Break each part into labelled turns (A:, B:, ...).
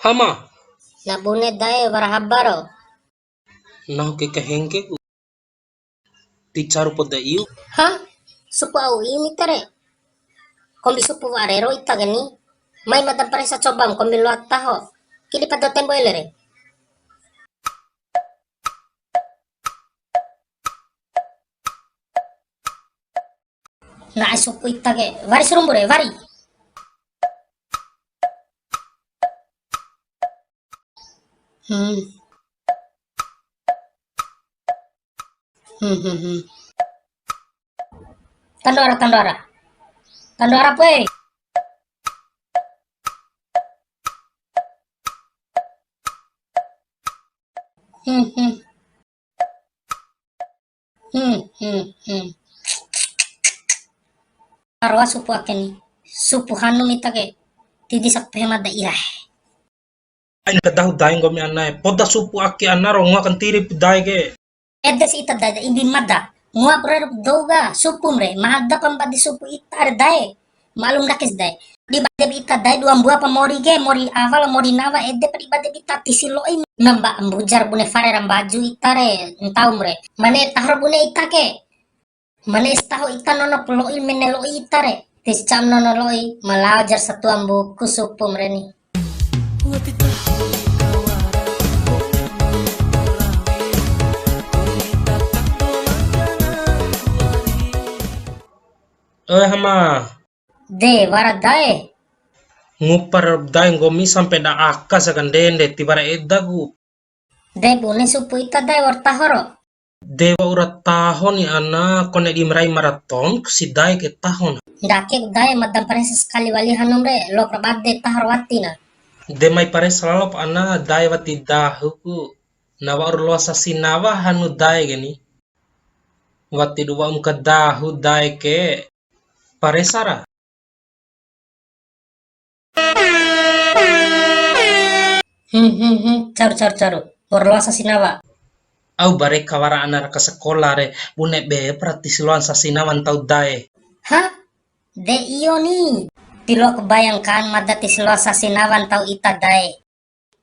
A: Hama,
B: Nabune dae warhabaro.
A: nahu ke kahengke ku ticaru poda iu.
B: Ha? Supu au ini tare. Kombi supu warero itagani. Mai madam paresa cobam kombi luat taho. Kili pada tembo elere. Na supu itage. Vari surumbure, vari. Hmm. Hmm. Tandora, tandora. Tandora pue. Hmm. Hmm. Arwa supu akeni. Supu hanu mitage. Tidi sak pehema da irah.
A: Ay nagadahu daing gomi anay. Poda supu aki anaro nga kan tirip daing ke.
B: Edes ita dada ibi mada. Ngua brer doga supum re. Mahada pambadi supu itar dae. Malum dakes dae. Di bade ita dae dua buah pamori ge. Mori awal mori nawa ede di bade ita tisiloi. Namba ambujar bune fare ram baju itare. Entau mre. Mane tahro bune ita ke. Mane istaho ita nono peloi meneloi itare. Tis cam nono loi. Malajar satu ambu kusupum re ni.
A: Hama,
B: De waradae.
A: ngupar daing gomi sampai da akas akan dende tibara edagu.
B: De bune supu ita dae wartahoro.
A: Dewa urat tahun ni ana kone di merai maraton si daing ke tahun.
B: Dake dae madam paresa sekali wali hanum re. Lo prabade tahor wati na.
A: Demai pare selalu ana daing wati dahuku. Nawa urlosa sinawa hanu daing gini. Wati dua umka dahu daing ke pare sara.
B: Caru. Borlosa sinawa.
A: Au bare kawara anar ke sekolah re bune be pratisiluan sasinawan tau dae.
B: Hah? De iyo ni. Tilo kebayangkan madati selosa sinawan tau ita dae.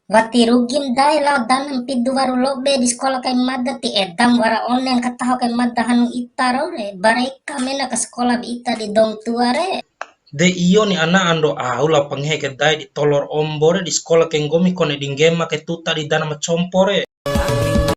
B: Wati rugim dae lao danam pidu waru lobe di sekolah kay madati edam wara onen kataho kay madahan ita rore. Bareka mena ke sekolah bi ita di dom tua re.
A: De iyo ni ana ando aula panghe ke dae di tolor ombore di sekolah ke ngomi kone dinggema ke tuta di dana macompore.